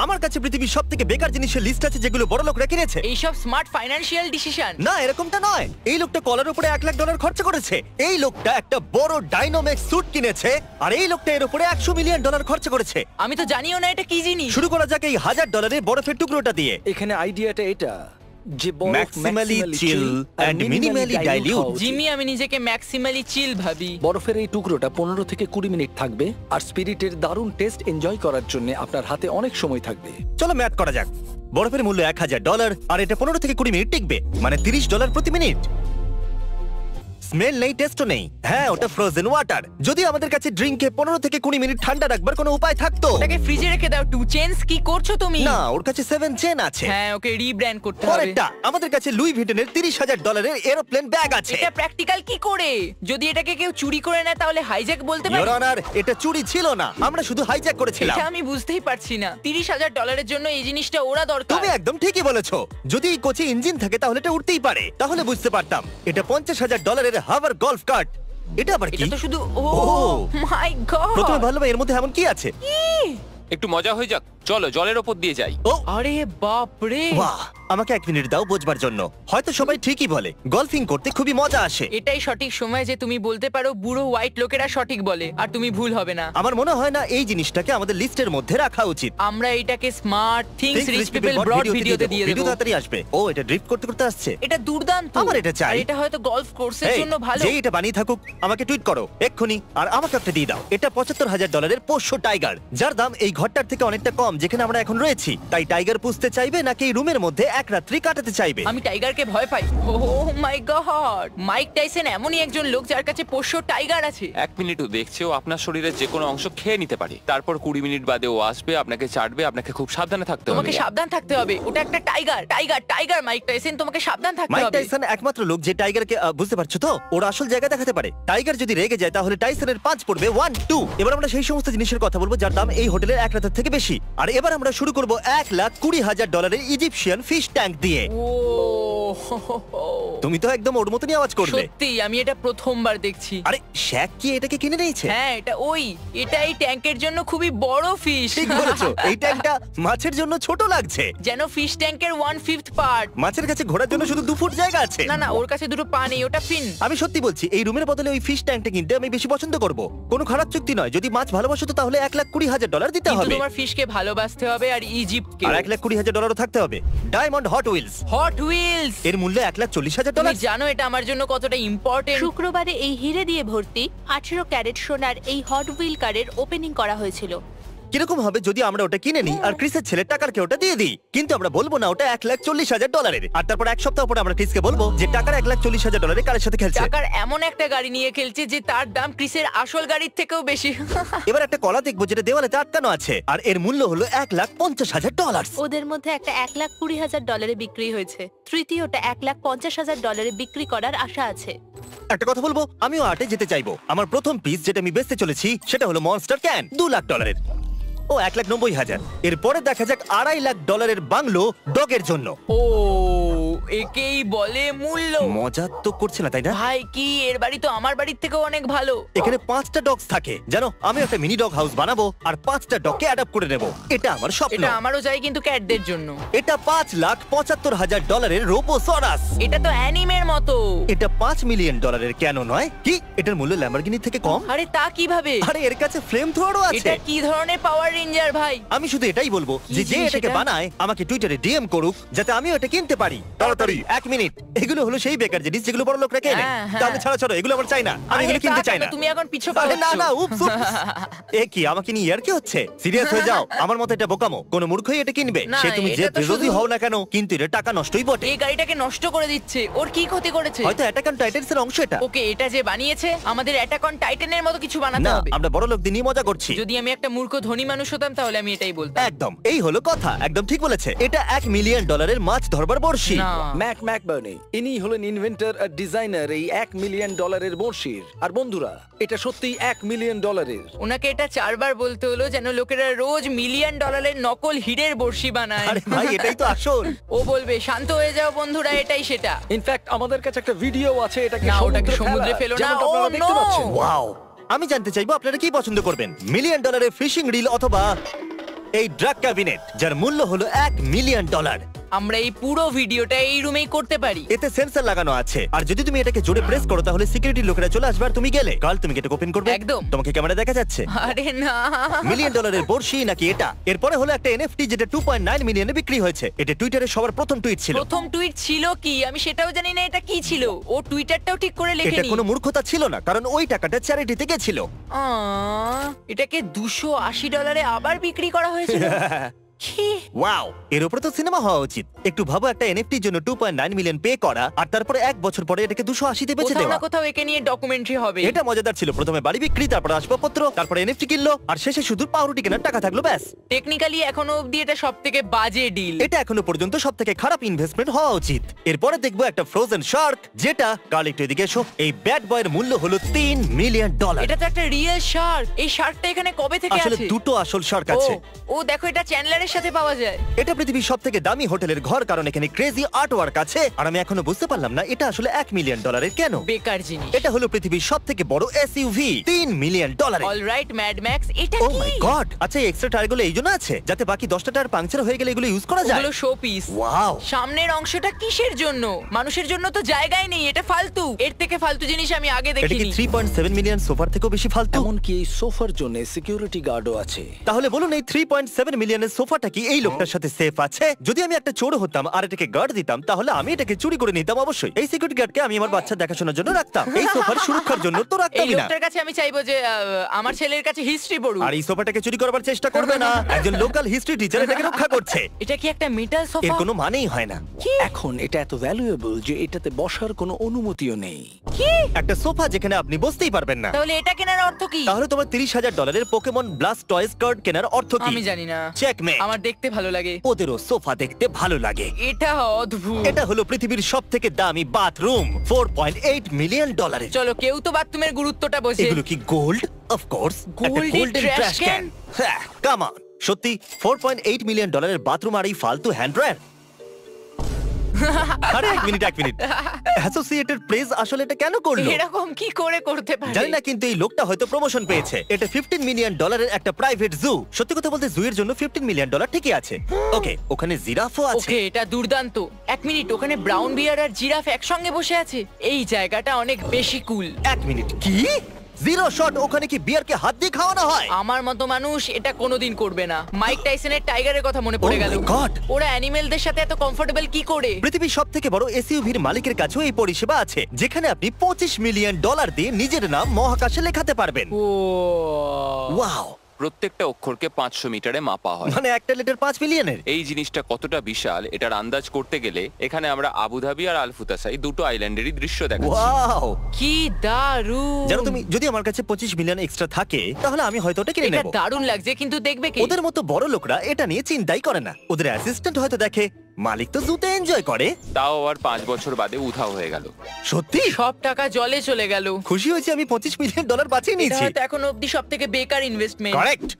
আমার কাছে পৃথিবীর সবথেকে বেকার জিনিসের লিস্ট আছে যেগুলো বড় লোকরা কিনেছে। এইসব স্মার্ট ফাইন্যান্সিয়াল ডিসিশন। না, এরকমটা নয়। এই লোকটা কলার উপরে $1,00,000 খরচা করেছে। এই লোকটা একটা বড় ডাইনোমেক্স স্যুট কিনেছে, আর এই লোকটা এর উপরে $100 মিলিয়ন খরচা করেছে। আমি তো জানিও না এটা কি জিনিস। শুরু করা যাক এই $1,000 বরফের টুকরোটা দিয়ে। এখানে আইডিয়াটা এটা যে বরফ Maximally chill and minimally dilute। Jimmy, আমি নিজেকে ম্যাক্সিমালি চিল ভাবি। বরফের এই টুকরোটা 15 থেকে 20 মিনিট থাকবে, আর স্পিরিটের দারুণ টেস্ট এনজয় করার জন্য আপনার হাতে অনেক সময় থাকবে। চলো ম্যাথ করা যাক। বরফের মূল্য $1,000, আর এটা 15 থেকে 20 মিনিট টিকবে, মানে $30 প্রতি মিনিট। স্মেল নেই, টেস্টও নেই। হ্যাঁ, ওটা ফ্রোজেন ওয়াটার। যদি আমাদের কাছে ড্রিঙ্কে 15 থেকে 20 মিনিট ঠান্ডা রাখবার কোনো উপায় থাকতো। ওটাকে ফ্রিজে রেখে দাও। 2 চেঞ্জ কি করছো তুমি? না, ওর কাছে 7 চেন আছে। হ্যাঁ, ওকে রিব্র্যান্ড করতে হবে। পরেরটা, আমাদের কাছে লুই ভিটনের $30,000 এরোপ্লেন ব্যাগ আছে। এটা প্র্যাকটিক্যাল কি করে? যদি এটাকে কেউ চুরি করে নেয় তাহলে হাইজ্যাক বলতে পারি? ইওর অনার, এটা চুরি ছিল না, আমরা শুধু হাইজ্যাক করেছিলাম। এটা আমি বুঝতেই পারছি না। $30,000 জন্য এই জিনিসটা ওরা দরকার। তুমি একদম ঠিকই বলেছো। যদি এই কোচে ইঞ্জিন থাকে তাহলে এটা উঠতেই পারে, তাহলে বুঝতে পারতাম। এটা $50,000 হাভার গলফ কার্ট। এটা আবার কি? এটা তো শুধু ও ওহ। মাই গড। প্রথমে ভাবলাম এর মধ্যে এমন কি আছে। একটু মজা হয়ে যাক, চলো জলের ওপর দিয়ে যাই। ও আরে বাপ রে। বাহ, আমাকে 1 মিনিট দাও বোঝবার জন্য। হয়তো সবাই ঠিকই বলে, গলফিং করতে খুবই মজা আসে। এটাই সঠিক সময় যে তুমি বলতে পারো বুড়ো হোয়াইট লোকেরা সঠিক বলে, আর তুমি ভুল হবে না। আমার মনে হয় না এই জিনিসটাকে আমাদের লিস্টের মধ্যে রাখা উচিত। আমরা এটাকে smart things rich people broad ভিডিওতে দিয়ে ভিডিও দেব। তাড়াতাড়ি আসবে। ও, এটা ড্রিফট করতে করতে আসছে। এটা দুর্দান্ত। আমার এটা চাই। আর এটা হয়তো গলফ কোর্সের এই, জন্য ভালো। যে এটা বানিয়ে থাকুক আমাকে টুইট করো এক্ষুনি, আর আমাকে একটা দিয়ে দাও। এটা $75,000 পোষ্য টাইগার, যার দাম এই ঘরটার থেকে অনেকটা কম যেখানে আমরা এখন রয়েছি। তাই টাইগার পুষতে চাইবে নাকি এই রুমের মধ্যে এক রাত্রি কাটাতে চাইবে? আমি টাইগারকে ভয় পাই। ও মাই গড, মাইক টাইসন এমনই একজন লোক যার কাছে পোষ্য টাইগার আছে। 1 মিনিটও দেখছে ও আপনার শরীরের যে কোনো অংশ খেয়ে নিতে পারে। তারপর 20 মিনিট বাদে ও আসবে, আপনাকে চাটবে, আপনাকে খুব সাবধানে থাকতে হবে। তোমাকে সাবধান থাকতে হবে। ওটা একটা tiger. Tiger tiger Mike Tyson, তোমাকে সাবধান থাকতে মাইক হবে। টাইসন একমাত্র লোক যে টাইগারকে বুঝতে পারছো তো, ওর আসল জায়গা দেখাতে পারে। টাইগার যদি রেগে যায় তাহলে টাইসনের 5 পড়বে 1 2। এবার আমরা সেই সমস্ত জিনিসের কথা বলবো যার দাম এই হোটেলের এক রাতের থেকে বেশি। আর এবার আমরা শুরু করব $1,20,000 ইজিপশিয়ান ফিশ ট্যাঙ্ক দিয়ে। ও তুমি তো একদম ওর মতনই আওয়াজ করবে। সত্যি আমি এটা প্রথমবার দেখছি। আরে শ্যাক কি এটাকে কিনে নিয়েছে? হ্যাঁ, এটা এই ট্যাঙ্কের জন্য খুবই বড় ফিশ। ঠিক বলেছো, এই ট্যাঙ্কটা মাছের জন্য ছোট লাগছে। যেন ফিশ ট্যাঙ্কের 1/5 পার্ট। মাছের কাছে ঘোরার জন্য শুধু 2 ফুট জায়গা আছে। না না, ওর কাছে দুটো পা নেই, ওটা ফিন। আমি সত্যি বলছি, এই রুমের বদলে ওই ফিশ ট্যাঙ্কটা কিনতে আমি বেশি পছন্দ করব। কোনো খারাপ চুক্তি নয়। যদি মাছ ভালোবাসো তো তাহলে $1,20,000 দিতে কিন্তু হবে। তোমার ফিশকে ভালোবাসতে হবে আর ইজিপ্টকে। আর $1,20,000 থাকতে হবে। Diamond Hot Wheels, Hot Wheels. এর মূল্য তুমি $1,40,000। জানো এটা আমার জন্য কতটা ইম্পর্টেন্ট? শুক্রবারে এই হিরে দিয়ে ভর্তি 18 ক্যারেট সোনার এই হট হুইল কারের ওপেনিং করা হয়েছিল। কিরকম হবে যদি আমরা ওটা কিনে নিই আর ক্রিসের ছেলে টাকারকে ওটা দিয়ে দিই? কিন্তু আমরা বলবো না ওটা $1,40,000। আর তারপর এক সপ্তাহ পরে আমরা ক্রিসকে বলবো যে টাকার $1,40,000 কারের সাথে খেলছে। টাকার এমন একটা গাড়ি নিয়ে খেলছে যে তার দাম ক্রিসের আসল গাড়ির থেকেও বেশি। এবার একটা কলা দেখবো যেটা দেওয়ালে আটকানো আছে, আর এর মূল্য হলো $1,50,000। ওদের মধ্যে একটা $1,20,000 বিক্রি হয়েছে, তৃতীয়টা $1,50,000 বিক্রি করার আশা আছে। একটা কথা বলবো, আমিও আর্টে যেতে চাইবো। আমার প্রথম পিস যেটা আমি বেচতে চলেছি সেটা হলো মনস্টার ক্যান, $2,00,000। ও $1,90,000। এরপরে দেখা যাক $250,000 বাংলো ডগের জন্য। ও, একেই বলে মূল্য। মজা তো করছে না তাই না? ভাই কি, এর বাড়ি তো আমার বাড়ির থেকেও অনেক ভালো। এখানে 5টা ডগস থাকে জানো। আমি একটা মিনি ডগ হাউস বানাবো আর 5টা ডগকে অ্যাডাপ্ট করে নেব। এটা আমার স্বপ্ন। এটা আমারও চাই, কিন্তু ক্যাটদের জন্য। এটা $5,75,000 রোবোসরাস। এটা তো অ্যানিমের মতো। এটা $5 মিলিয়ন কেন নয়? কি এটার মূল্য ল্যাম্বরগিনি থেকে কম? আরে তা কিভাবে? আরে এর কাছে ফ্লেম থ্রোয়ারও আছে। এটা কি ধরনের পাওয়ার রেঞ্জার ভাই? আমি শুধু এটাই বলবো যে যে জিনিস এটাকে এটা? বানায় আমাকে টুইটারে ডিএম করুক যাতে আমিও এটা কিনতে পারি। তাড়াতাড়ি 1 মিনিট। এগুলো হলো সেই বেকার জিনিস যেগুলো বড় লোকরা কেনে। হ্যাঁ, হ্যাঁ। তাহলে ছাড়ো এগুলো আমার চাই না। আমি আরে এগুলো কিনতে তা চাই কেন? না। তুমি এখন পিছু আরে না পাচ্ছ। না, উপস উপস। এ কি আমাকে নিয়ে ইয়ার কি হচ্ছে? সিরিয়াস হয়ে যাও। আমার মতে এটা বোকামো। কোন মূর্খই এটা কিনবে। না, সে তুমি যে এটা তো বিরোধী শুধু- হও না কেন, কিন্তু এটা টাকা নষ্টই বটে। এই গাড়িটাকে নষ্ট করে দিচ্ছে। ওর কি ক্ষতি করেছে? হয়তো অ্যাটাক অন টাইটান্স এর অংশ এটা। ওকে, এটা যে বানিয়েছে আমাদের অ্যাটাক অন টাইটানের মতো কিছু বানাতে না, হবে। আমরা বড় লোকদের নিয়ে মজা করছি। যদি আমি একটা মূর্খ ধনী মানুষ হতাম তাহলে আমি এটাই বলতাম। একদম, এই হলো কথা। একদম ঠিক বলেছে। এটা $1 মিলিয়ন মাছ ধরবার বড়শি। না, ম্যাকবার্নি ইনি হলেন ইনভেন্টর আর ডিজাইনার এই $1 মিলিয়ন বড়শির। আর বন্ধুরা, এটা সত্যি $1 মিলিয়ন। ওনাকে এটা 4 বার বলতে হলো যেন লোকেরা রোজ $1 মিলিয়ন নকল হিরের বড়শি বানায়। আরে ভাই, এটাই তো আসল। ও বলবে শান্ত হয়ে যাও বন্ধুরা, এটাই সেটা। ইনফ্যাক্ট আমাদের কাছে একটা ভিডিও আছে এটাকে না, ওটাকে সমুদ্রে ফেলো না। যেমনটা আপনারা Oh, দেখতে no! পাচ্ছেন। ওয়াও! আমি জানতে চাইবো আপনারা কি পছন্দ করবেন, $1 মিলিয়ন ফিশিং রিল অথবা এই ড্রাগ ক্যাবিনেট যার মূল্য হলো $1,000,000। আমরা এই পুরো ভিডিওটা এই রুমেই করতে পারি। এতে সেন্সর লাগানো আছে আর যদি তুমি এটাকে জোরে প্রেস করো তাহলে সিকিউরিটি লোকেরা চলে আসবে আর তুমি গেলে। কাল তুমি কি এটা ওপেন করবে? একদম। তোমাকে ক্যামেরা দেখা যাচ্ছে? আরে না, $1,000,000 বর্ষি নাকি এটা? এরপরে হলো একটা এনএফটি যেটা 2.9 মিলিয়নে বিক্রি হয়েছে। এটা টুইটারে সবার প্রথম টুইট ছিল। প্রথম টুইট ছিল কি আমি সেটাও জানি না এটা কি ছিল। ও টুইটারটাও ঠিক করে এটা লেখেনি। কোনো মূর্খতা ছিল না কারণ ওই টাকাটা চ্যারিটিতে গেছিল। এটাকে $280 আবার বিক্রি করা হয়েছিল। কি? ওয়াও, এর উপরে তো সিনেমা হওয়া উচিত। একটু ভাবো একটা এনএফটির জন্য 2.9 মিলিয়ন পে করা আর তারপরে 1 বছর পরে এটাকে 280 তে বেচে কোথাও দেওয়া। না কোথাও একে নিয়ে ডকুমেন্টারি হবে। এটা মজাদার ছিল। প্রথমে বাড়ি বিক্রি, তারপরে আসবাবপত্র, তারপরে এনএফটি কিনলো আর শেষে শুধু পাউরুটি কেনার টাকা থাকলো ব্যাস। টেকনিক্যালি এখনো অবধি এটা সবথেকে বাজে ডিল। এটা এখনো পর্যন্ত সবথেকে খারাপ ইনভেস্টমেন্ট হওয়া উচিত। এরপরে দেখবো একটা ফ্রোজেন শার্ক যেটা কাল একটু এদিকে এসো। এই ব্যাড বয়ের মূল্য হলো $3 মিলিয়ন। এটা তো একটা রিয়েল শার্ক। এই শার্কটা এখানে কবে থেকে আসলে আছে? দুটো আসল শার্ক আছে। ও দেখো এটা চ্যান্ডলারের সাথে পাওয়া যায়। এটা পৃথিবীর সবথেকে দামি হোটেলের ঘর কারণ এখানে ক্রেজি আর্টওয়ার্ক আছে আর আমি এখনো বুঝতে পারলাম না এটা আসলে $1 মিলিয়ন কেন। বেকার জিনিস। এটা হলো পৃথিবীর সবথেকে বড় SUV $3 million. Alright mad max, এটা ও কি? মাই গড। আচ্ছা, এই এক্সট্রা টায়ারগুলো এই জন্য আছে যাতে বাকি 10টা টায়ার পাংচার হয়ে গেলে এগুলো ইউজ করা যায়। ওগুলো শো পিস। ওয়াও। সামনের অংশটা কিসের জন্য? মানুষের জন্য তো জায়গায় নেই, এটা ফালতু। এর থেকে ফালতু জিনিস আমি আগে এটা কি দেখিনি। 3.7 মিলিয়ন সোফার থেকেও বেশি ফালতু? এমনকি এই সোফার জন্য সিকিউরিটি গার্ডও আছে। তাহলে বলুন এই 3.7 মিলিয়নের সোফাটা কি এই লোকটার সাথে সেফ আছে? যদি আমি একটা চোর হতাম আর এটাকে গার্ড দিতাম তাহলে আমি এটাকে চুরি করে নিতাম অবশ্যই। এই সিকিউরিটি গার্ডকে আমি আমার বাচ্চা দেখাশোনার জন্য রাখতাম। এই সোফার সুরক্ষার জন্য তো এই রাখতামই না। লোকটার কাছে আমি চাইবো যে আমার ছেলের কাছে হিস্ট্রি পড়ুক। আর এই সোফাটাকে চুরি করবার চেষ্টা করবে না। একজন লোকাল হিস্ট্রি টিচার এটাকে রক্ষা করছে। এটা কি একটা মেটাল এর সোফা? কোনো মানেই হয় না। এখন এটা এত ভ্যালুয়েবল যে এটাতে বসার কোনো অনুমতিও নেই। কি? একটা সোফা যেখানে আপনি বসতেই পারবেন না। তাহলে এটা কেনার অর্থ কি? তাহলে তোমার $30,000 পোকেমন ব্লাস্ট টয়েস কার্ড কেনার অর্থ কি? আমি জানি না। চেকমেট। আমার দেখতে ভালো লাগে। ওদেরও সোফা দেখতে ভালো লাগে। এটা অদ্ভুত। এটা হলো পৃথিবীর সবথেকে দামি বাথরুম $4.8 মিলিয়ন। চলো, কেউ তো বাথরুমের গুরুত্বটা বোঝে। এগুলো কি গোল্ড? Of course. Gold-এর trash can? হ্যাঁ, কাম অন। সত্যি $4.8 মিলিয়ন বাথরুম আর এই ফালতু হ্যান্ড ড্রায়ার? আরে এক মিনিট। অ্যাসোসিয়েটেড প্রেস আসলে এটা কেন করলো? এরকম কি করে করতে পারে? জানি না, কিন্তু এই লোকটা হয়তো প্রমোশন পেয়েছে। এটা $15 মিলিয়ন একটা প্রাইভেট জু। সত্যি কথা বলতে জু এর জন্য $15 মিলিয়ন ঠিকই আছে। ওকে, ওখানে জিরাফও আছে। ওকে, এটা দুর্দান্ত। এক মিনিট, ওখানে ব্রাউন বিয়ার আর জিরাফ একসঙ্গে বসে আছে। এই জায়গাটা অনেক বেশি কুল। এক মিনিট, কি? Zero shot? ওখানে কি বিয়ারকে হাত দিয়ে খাওয়ানো হয়? আমার মতো মানুষ এটা কোনোদিন করবে না। মাইক টাইসনের টাইগারের কথা মনে পড়ে Oh গেল। my God! ওরা অ্যানিমেলদের সাথে এত কমফোর্টেবল কি করে? পৃথিবীর সবথেকে বড় এসইউভির মালিকের কাছেও এই পরিষেবা আছে যেখানে আপনি $25 মিলিয়ন দিয়ে নিজের নাম মহাকাশে লেখাতে পারবেন। ও ওয়াও। প্রত্যেকটা অক্ষরকে 500 মিটারে মাপা হয়। মানে একটা লিটার 5 মিলিয়নের। এই জিনিসটা কতটা বিশাল এটার আন্দাজ করতে গেলে এখানে আমরা আবুধাবি আর আলফুতাসাই দুটো আইল্যান্ডেরই দৃশ্য দেখাচ্ছি। ওয়াও। কি দারুণ! জানো তুমি, যদি আমার কাছে 25 মিলিয়ন এক্সট্রা থাকে তাহলে আমি হয়তো ওটা কিনে এটা নেব। দারুণ লাগছে, কিন্তু দেখবে কে? ওদের মতো বড় লোকরা এটা নিয়ে চিন্তাই করে না। ওদের অ্যাসিস্ট্যান্ট হয়তো দেখে, মালিক তো জুতে এনজয় করে। তাও আবার 5 বছর বাদে উধাও হয়ে গেল। সত্যি সব টাকা জলে চলে গেল। খুশি হয়েছি আমি $25 মিলিয়ন বাঁচিয়ে এটা নিয়েছি। হয়তো এখন অবধি সবথেকে বেকার ইনভেস্টমেন্ট। কারেক্ট।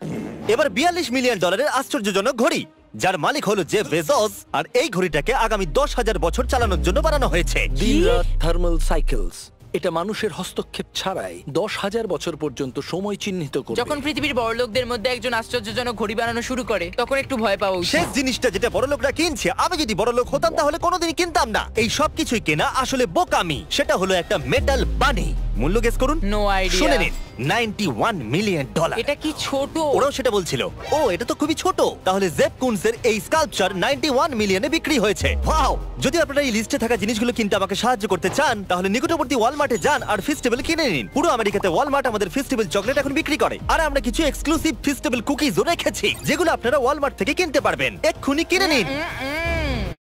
এবার $42 মিলিয়ন আশ্চর্যজনক ঘড়ি যার মালিক হলো জেফ বেজোস, আর এই ঘড়িটাকে আগামী 10,000 বছর চালানোর জন্য বানানো হয়েছে। দিনরাত থার্মাল সাইকেলস। এটা মানুষের হস্তক্ষেপ ছাড়াই 10,000 বছর পর্যন্ত সময় চিহ্নিত করবে। যখন পৃথিবীর বড়লোকদের মধ্যে একজন আশ্চর্যজনক ঘড়ি বানানো শুরু করে তখন একটু ভয় পাওয়া উচিত। শেষ জিনিসটা যেটা বড় লোকরা কিনছে, আমি যদি বড় লোক হতাম তাহলে কোনোদিনই কিনতাম না। এই সব কিছুই কেনা আসলে বোকামি। সেটা হলো একটা মেটাল বানি। মূল্য গেস করুন। No idea. শুনে নিন, $91 মিলিয়ন। এটা কি ছোট? ওরাও সেটা বলছিল। ও, এটা তো খুবই ছোট। তাহলে জেফ কুনসের এই স্কাল্পচার 91 মিলিয়নে বিক্রি হয়েছে। ওয়াও! যদি আপনারা এই লিস্টে থাকা জিনিসগুলো কিনতে আমাকে সাহায্য করতে চান তাহলে নিকটবর্তী ওয়ালমার্টে যান আর ফেস্টিভ্যাল কিনে নিন। পুরো আমেরিকাতে ওয়ালমার্ট আমাদের ফেস্টিভ্যাল চকলেট এখন বিক্রি করে, আর আমরা কিছু এক্সক্লুসিভ ফেস্টিভ্যাল কুকিজও রেখেছি যেগুলো আপনারা ওয়ালমার্ট থেকে কিনতে পারবেন। এক্ষুনি কিনে নিন।